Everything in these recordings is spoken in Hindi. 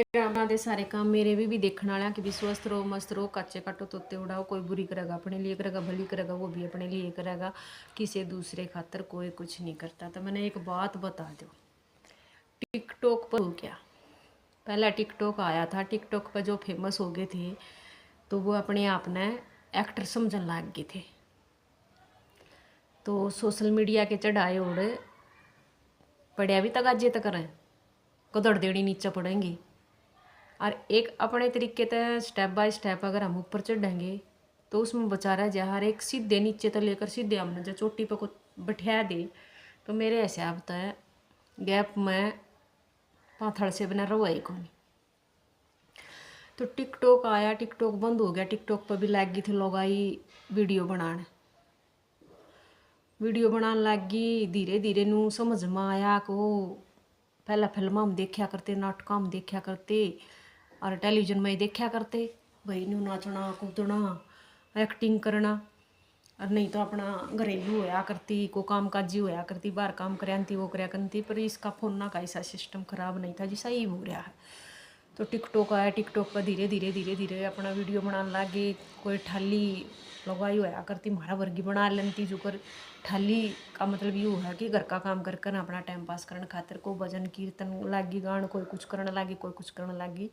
मेरा अपना दे सारे काम मेरे भी देखने वाले कि भी स्वस्थ रहो, मस्त रहो, कच्चे काटो तोते उड़ाओ। कोई बुरी करेगा अपने लिए करेगा, भली करेगा वो भी अपने लिए करेगा, किसी दूसरे खातर कोई कुछ नहीं करता। तो मैंने एक बात बता दो, टिकटॉक पर हो क्या, पहला टिकटॉक आया था, टिकटॉक पर जो फेमस हो गए थे तो वो अपने आप ने एक्टर समझने लग गए थे। तो सोशल मीडिया के चढ़ाए उड़ पढ़िया भी तगाजे तक करें कदड़ देड़ी नीचे पड़ेंगी। और एक अपने तरीके से स्टेप बाय स्टेप अगर हम ऊपर चढ़ेंगे तो उसमें बचा रहा जा हर एक सीधे नीचे तो लेकर सीधे हमने जो चोटी पर को बैठा दे तो मेरे हिसाब तय गैप में पाथड़ से बना रहा है कौन। तो टिकटॉक आया, टिकटॉक बंद हो गया, टिकटॉक पर भी लग गई थी लोग आई वीडियो बनाने लग गई। धीरे धीरे नू समझ में आया कि वो पहला फिल्म हम देखा करते, नाटक हम देखा करते और टेलीविजन में ही देखा करते भाई नू नाचना कूदना एक्टिंग करना। और नहीं तो अपना घरेलू होया करती, को काम काजी होया करती, बाहर काम करती वो कराया करती। पर इसका फोन का ऐसा सिस्टम खराब नहीं था जिसा ही हो रहा है। तो टिकटॉक आया, टिकटॉक पर धीरे धीरे अपना वीडियो बनाने लगे। कोई ठाली लगाई होया करती मारा वर्गी बना लेती जो कर ठाली का मतलब यूँ है कि घर का काम कर कर अपना टाइम पास करने खातिर को भजन कीर्तन लागी गान, कोई कुछ करने लगी कोई कुछ करने लगी।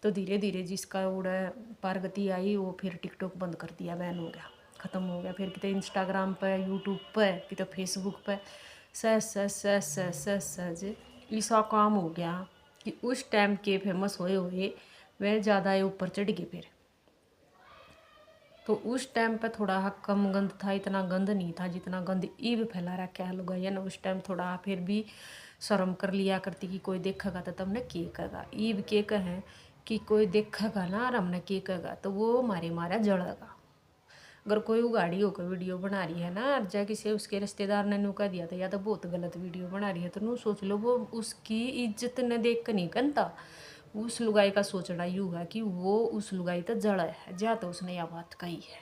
तो धीरे धीरे जिसका उड़ा पारगति आई वो फिर टिकटॉक बंद कर दिया, बैन हो गया, ख़त्म हो गया। फिर कितने इंस्टाग्राम पर, यूट्यूब पर, कितने फेसबुक पर सहज ऐसा काम हो गया कि उस टाइम के फेमस हुए वह ज़्यादा ऊपर चढ़ गए। फिर तो उस टाइम पे थोड़ा कम गंद था, इतना गंद नहीं था जितना गंद ईब फैला रखा है लोग ना। उस टाइम थोड़ा फिर भी शर्म कर लिया करती कि कोई देखेगा तो तुमने के कहेगा। ईब के कहें कि कोई देखेगा ना और हमने के कहेगा तो वो मारा जड़ेगा। अगर कोई उगाड़ी होकर वीडियो बना रही है ना और जा किसी उसके रिश्तेदार ने नू कह दिया था या तो बहुत गलत वीडियो बना रही है तो नू सोच लो वो उसकी इज्जत ने देख कर नहीं करता। उस लुगाई का सोचना यूँ है कि वो उस लुगाई तो जड़ा है जा तो उसने यह बात कही है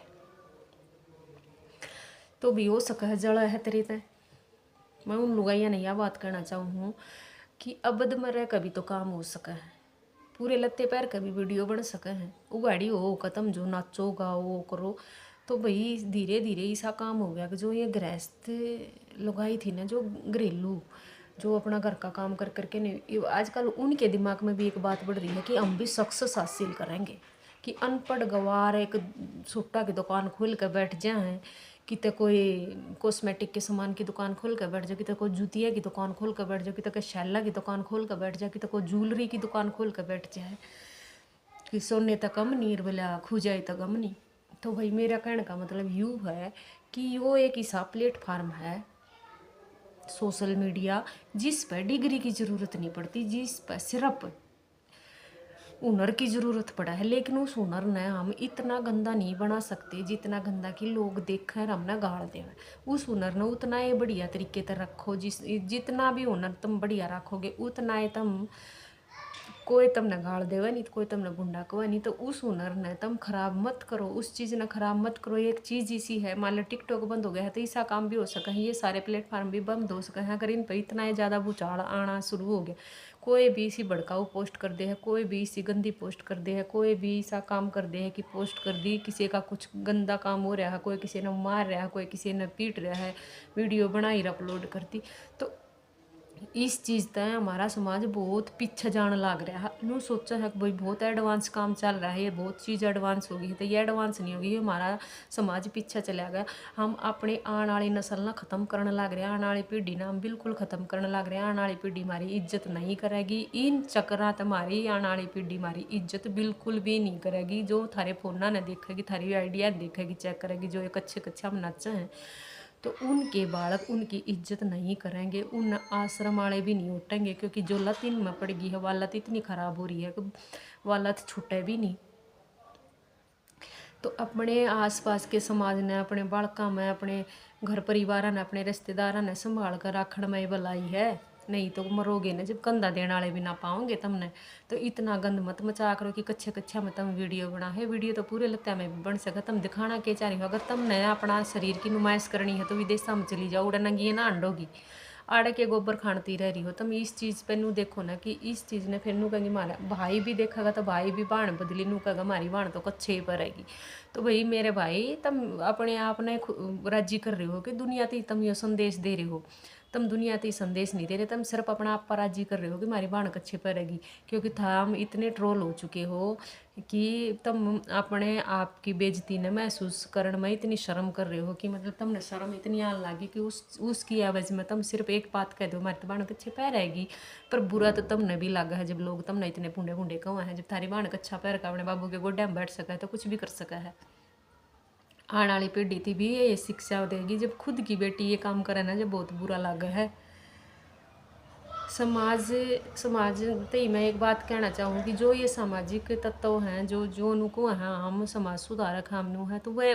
तो भी हो सका है जड़ा है तेरे तय। मैं उन लुगाइया ने यह बात कहना चाहूँ कि अबद में रह कभी तो काम हो सका है, पूरे लत्ते पैर कभी वीडियो बन सके हैं। उगाड़ी हो खत्म जो नाचो गाओ वो करो। तो भाई धीरे धीरे ऐसा काम हो गया कि जो ये गृहस्थ लुगाई थी ना, जो घरेलू जो अपना घर का काम कर करके नहीं, आजकल उनके दिमाग में भी एक बात बढ़ रही है कि हम भी सक्सेस हासिल करेंगे। कि अनपढ़ गवार एक सुट्टा की दुकान खोल कर बैठ जाए, किते कोई कॉस्मेटिक के सामान की दुकान खोल कर बैठ जाए, किते कोई जूतिया की दुकान खोल कर बैठ जाए, किते कोई शैला की दुकान खोल कर बैठ जाए, किते कोई ज्वेलरी की दुकान खोल कर बैठ जाए कि सोने तक कम नहीं बोला खू जाए तो गम नहीं। तो भाई मेरा कहने का मतलब यूँ है कि वो एक ऐसा प्लेटफार्म है सोशल मीडिया जिस पर डिग्री की ज़रूरत नहीं पड़ती, जिस पर सिर्फ हुनर की ज़रूरत पड़ा है। लेकिन उस हुनर ने हम इतना गंदा नहीं बना सकते जितना गंदा कि लोग देखें और हमने गाड़ दें। उस हुनर ने उतना ही बढ़िया तरीके से रखो, जितना भी हुनर तुम बढ़िया रखोगे उतना ही तुम कोई तुमने गाड़ देगा नहीं तो कोई तुमने गुंडा कवा नहीं। तो उस हुनर ने तुम खराब मत करो, उस चीज़ ने खराब मत करो। एक चीज़ इसी है, मान लो टिकटॉक बंद हो गया है तो ऐसा काम भी हो सका है, ये सारे प्लेटफार्म भी बंद हो सके हैं। अगर इन पर इतना ही ज़्यादा भूचाल आना शुरू हो गया, कोई भी इसी भड़काऊ पोस्ट कर दे है, कोई भी इसी गंदी पोस्ट कर दे है, कोई भी ऐसा काम कर दे है कि पोस्ट कर दी किसी का कुछ गंदा काम हो रहा है, कोई किसी ने मार रहा है, कोई किसी ने पीट रहा है, वीडियो बनाई अपलोड करती, तो इस चीज़ तय हमारा समाज बहुत पीछे जाने लग रहा है। नू सोचा है कि भाई बहुत एडवांस काम चल रहा है, ये बहुत चीज़ एडवांस होगी, तो ये एडवांस नहीं होगी, ये हमारा समाज पीछे चला गया। हम अपने आने वाली नस्ल ना ख़त्म करने लग रहे हैं, आने वाली पीढ़ी ना हम बिल्कुल ख़त्म करने लग रहे हैं। आने वाली पीढ़ी हमारी इज्जत नहीं करेगी, इन चक्करात हमारी आने वाली पीढ़ी हमारी इज्जत बिल्कुल भी नहीं करेगी। जो थारे फोना ने देखेगी, थारी आइडिया देखेगी, चेक करेगी, जो एक अच्छे हम नच्चे हैं तो उनके बालक उनकी इज्जत नहीं करेंगे, उन आश्रम वाले भी नहीं उठेंगे। क्योंकि जो लत इनमें पड़ गई है वह लत इतनी ख़राब हो रही है कि वह लत छूटे भी नहीं। तो अपने आसपास के समाज ने, अपने बालका में, अपने घर परिवार ने, अपने रिश्तेदार ने संभाल कर रखण में भलाई है। नहीं तो मरोगे ना जब कंधा देने वाले भी ना पाओगे तुमने। तो इतना गंद मत मचा करो कि कच्चे कच्चा में तुम वीडियो बना है। वीडियो तो पूरे लत्या में भी बन सके, तुम दिखाना के चाह रही हो। अगर तुमने अपना शरीर की नुमाइश करनी है तो विदेशा में चली जाओ, उड़नगी ना अंडोगी। आड़े के गोबर खानती रह रही हो। तुम इस चीज़ पे नू देखो ना कि इस चीज़ ने फिर नू कहेंगे मारा भाई भी देखेगा तो भाई भी बाण बदली नू कहेगा मारी बाण तो कच्छे ही पर रहेगी। तो भाई मेरे भाई तुम अपने आप ने राजी कर रहे हो कि दुनिया थी तुम ये संदेश दे रहे हो। तुम दुनिया थी संदेश नहीं दे रहे, तुम सिर्फ अपना आप पर राजी कर रहे हो कि हमारी बाण कच्छे पर रहेगी। क्योंकि हम इतने ट्रोल हो चुके हो कि तुम अपने आप की बेइज्जती ने महसूस करने में इतनी शर्म कर रहे हो कि मतलब तुमने शर्म इतनी आने लगी कि उसकी आवाज़ में तुम सिर्फ एक बात कह दो हमारी तो बाण कच्छे पैर रहेगी। पर बुरा तो तुमने भी लगा है जब लोग तुमने इतने बूढ़े बूढ़े कहा है। जब थारी बाण कच्छा पैर का अपने बाबू के गोड्डे में बैठ सका है तो कुछ भी कर सका है। आने वाली पीढ़ी थी भी ये शिक्षा देगी। जब खुद की बेटी ये काम करे ना जब बहुत बुरा लगा है। समाज समाज ते मैं एक बात कहना चाहूँगी, जो ये सामाजिक तत्व हैं जो जो उनको हैं हम समाज सुधारक हम है, तो वह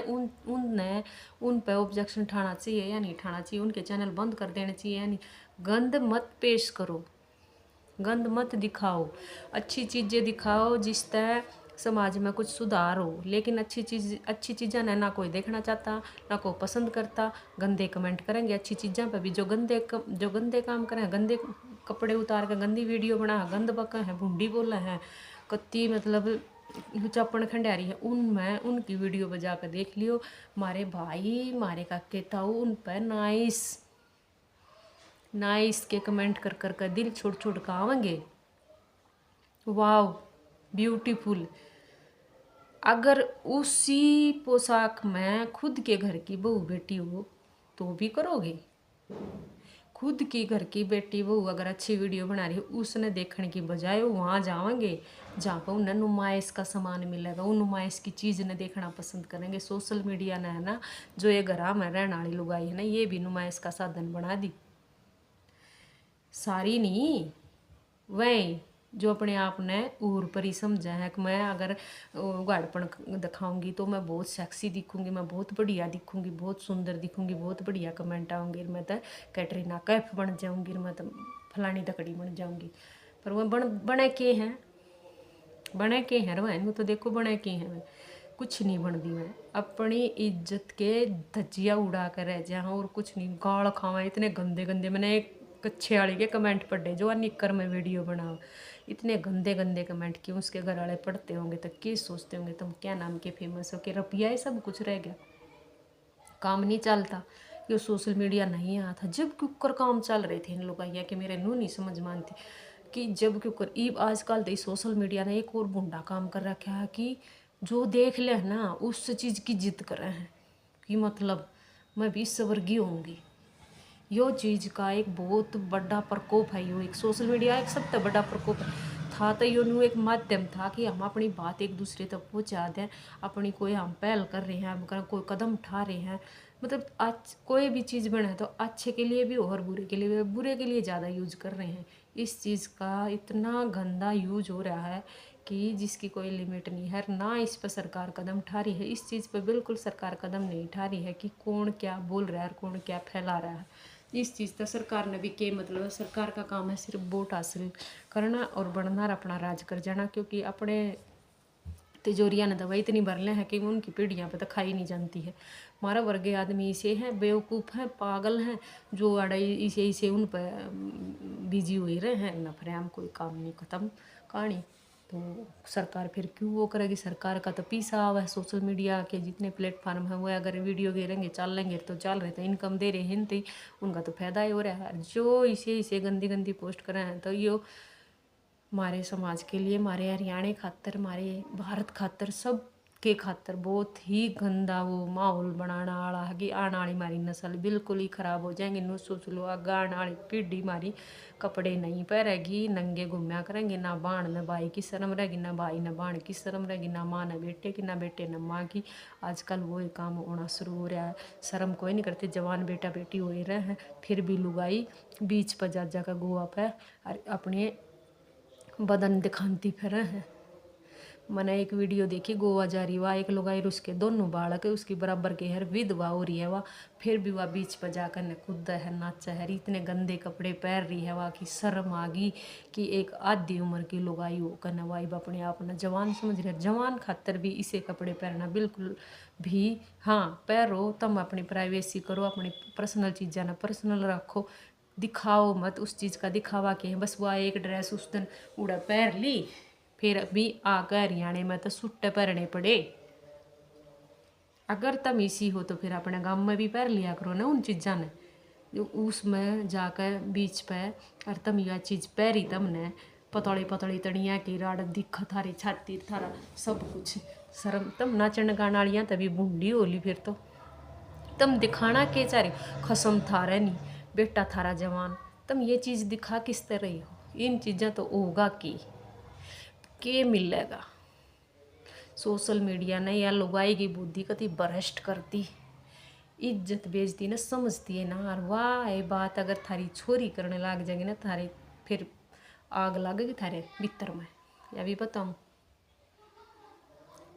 उन पे ऑब्जेक्शन उठाना चाहिए या नहीं उठाना चाहिए, उनके चैनल बंद कर देने चाहिए या नहीं। गंद मत पेश करो, गंद मत दिखाओ, अच्छी चीज़ें दिखाओ जिससे समाज में कुछ सुधार हो। लेकिन अच्छी चीज़ें ना कोई देखना चाहता ना कोई पसंद करता। गंदे कमेंट करेंगे अच्छी चीज़ों पे भी। जो गंदे काम करें, गंदे कपड़े उतार के गंदी वीडियो बना, गंद बका है, भूंडी बोला है, कत्ती मतलब चपन खंडारी है, उनमें उनकी वीडियो बजा कर देख लियो। मारे भाई मारे काके ताऊ उन पर नाइस के कमेंट कर दिल छोड़ छोड़ के आवेंगे। वाव ब्यूटीफुल। अगर उसी पोशाक में खुद के घर की बहू बेटी हो तो भी करोगे। खुद की घर की बेटी बहू अगर अच्छी वीडियो बना रही है उसने देखने की बजाय वो वहाँ जाएंगे जहाँ पर उन्हें नुमाइश का सामान मिलेगा, उन नुमाइश की चीज़ ने देखना पसंद करेंगे। सोशल मीडिया ने है ना जो ये घर में रहने वाली लुगाई है ना ये भी नुमाइश का साधन बना दी। सारी नहीं, वह जो अपने आप ने ऊर पर ही समझा है कि मैं अगर गाड़पन दिखाऊंगी तो मैं बहुत सेक्सी दिखूंगी, मैं बहुत बढ़िया दिखूंगी, बहुत सुंदर दिखूंगी, बहुत बढ़िया कमेंट आऊँगी, मैं तो कैटरीना कैफ बन जाऊंगी, मैं तो फलानी तकड़ी बन जाऊंगी। पर वह बने के हैं वह तो देखो बने के हैं मैं कुछ नहीं बनती। मैं अपनी इज्जत के धज्जियाँ उड़ा कर रह जाऊँ और कुछ नहीं। गाल खावा इतने गंदे गंदे, मैंने एक कच्छे वाली के कमेंट पढ़े जो निकर में वीडियो बनाओ, इतने गंदे गंदे कमेंट क्यों उसके घर वाले पढ़ते होंगे तो क्या सोचते होंगे तुम क्या नाम के फेमस हो कि रुपया ही सब कुछ रह गया, काम नहीं चलता। ये सोशल मीडिया नहीं आया था जब कुकर काम चल रहे थे इन लोग आइया कि मेरे नू नहीं समझ मानती कि जब कुकर ईब आजकल तो सोशल मीडिया ने एक और बुंडा काम कर रखा है कि जो देख ले ना उस चीज़ की जिद कर रहे हैं कि मतलब मैं भी स्वर्गीय होंगी। यो चीज़ का एक बहुत बड़ा प्रकोप है। यो एक सोशल मीडिया एक सबसे बड़ा प्रकोप था। तो यो एक माध्यम था कि हम अपनी बात एक दूसरे तक पहुँचा दें, अपनी कोई हम पहल कर रहे हैं, हम कोई कदम उठा रहे हैं। मतलब आज कोई भी चीज़ बने तो अच्छे के लिए भी और बुरे के लिए भी, बुरे के लिए ज़्यादा यूज कर रहे हैं। इस चीज़ का इतना गंदा यूज हो रहा है कि जिसकी कोई लिमिट नहीं है ना। इस पर सरकार कदम उठा रही है, इस चीज़ पर बिल्कुल सरकार कदम नहीं उठा रही है कि कौन क्या बोल रहा है और कौन क्या फैला रहा है। इस चीज़ का सरकार ने भी के मतलब है, सरकार का काम है सिर्फ वोट हासिल करना और बढ़ना और अपना राज कर जाना। क्योंकि अपने तिजोरिया ने दवाई इतनी भर ले हैं कि उनकी पीढ़ियाँ पे तो खाई नहीं जानती है। हमारा वर्ग आदमी इसे हैं बेवकूफ़ हैं पागल हैं जो अड़ाई इसे उन पर बिजी हुए रहे हैं न फिर हम कोई काम नहीं ख़त्म कहानी। तो सरकार फिर क्यों वो करेगी। सरकार का तो पैसा हुआ है सोशल मीडिया के जितने प्लेटफार्म हैं वो अगर वीडियो गिरेंगे चल लेंगे तो चल रहे तो इनकम दे रहे हैं तो उनका तो फायदा ही हो रहा है। जो इसे गंदी गंदी पोस्ट कर रहे हैं तो यो हमारे समाज के लिए, हमारे हरियाणा खातर, हमारे भारत खातर, सब के खातर बहुत ही गंदा वो माहौल बनाना वाला है कि आने वाली हमारी नस्ल बिल्कुल ही ख़राब हो जाएंगे। नो सोच लो आगे आने वाली पीढ़ी हमारी कपड़े नहीं पहनेगी, नंगे घूमया करेंगे, ना बाण न भाई की शर्म रहेगी, ना भाई न बाण की शर्म रहेगी, ना माँ न बेटे की, ना बेटे न माँ की। आजकल वो काम होना शुरू हो रहा है। शर्म कोई नहीं करते, जवान बेटा बेटी हो ही रहे हैं फिर भी लुगाई बीच पर जा कर गोवा पर अपने बदन दिखाती फिर है। मैंने एक वीडियो देखी गोवा जा रही वह एक लुगाई उसके दोनों बालक है उसकी बराबर के हर विधवा हो रही है वह फिर भी वह बीच पर जाकर न कूदा है नाचा है। इतने गंदे कपड़े पहन रही है वह की शर्म आ गई कि एक आधी उम्र की लुगाई होकर न वाइब अपने आप न जवान समझ रहे। जवान खातर भी इसे कपड़े पहनना बिल्कुल भी हाँ पैरो तुम अपनी प्राइवेसी करो, अपनी पर्सनल चीज़ें ना पर्सनल रखो। दिखाओ मत, उस चीज़ का दिखावा के बस वह एक ड्रेस उस दिन उड़ा पहन ली, फिर अभी आकर हरियाणा में तो सुट्टे पहनने पड़े। अगर तुम इसी हो तो फिर अपने गाँव में भी पहन लिया करो ना उन चीज़ा ने, जो उसमें जाकर बीच पे और तुम यह चीज़ पहरी तुमने पतली पतली तड़िया की राड दिख थारी छाती थारा सब कुछ, शर्म तुम नाचन गाने वालियाँ तभी बूढ़ी होली, फिर तो तुम दिखाना के चारे खसम थारा नहीं बेटा थारा जवान, तुम ये चीज़ दिखा किस तरह हो, इन चीज़ें तो होगा कि के मिलेगा। सोशल मीडिया ने या लुगाई की बुद्धि कति भ्रष्ट करती, इज्जत बेचती ना समझती है ना। और वाह ये बात अगर थारी छोरी करने लग जाएगी ना थारे, फिर आग लगेगी थारे भीतर में। या भी बताऊँ,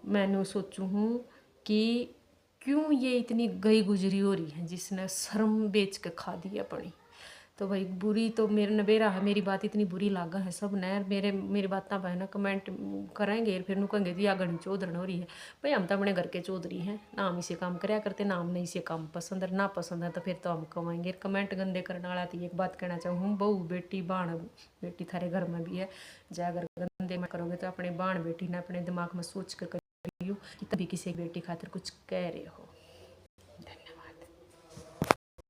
मैंने सोचूँ हूँ कि क्यों ये इतनी गई गुजरी हो रही है जिसने शर्म बेच के खा दी अपनी। तो भाई बुरी तो मेरे नबेरा है, मेरी बात इतनी बुरी लागा है सब ने, मेरी बातें भाई ना कमेंट करेंगे फिर नु कहेंगे जी आगनी चौधरी हो रही है। भाई हम तो अपने घर के चौधरी हैं ना, हम इसे काम कराया करते ना, हमने इसे काम पसंद है ना पसंद है तो फिर तो हम कमाएंगे। कमेंट गंदे करने वाला थी एक बात कहना चाहूँ, बहू बेटी बाण बेटी थारे घर में भी है, जा अगर गंदे में करोगे तो अपने बाण बेटी ने अपने दिमाग में सोच कर करियो कि तभी किसी बेटी खातिर कुछ कह रहे हो।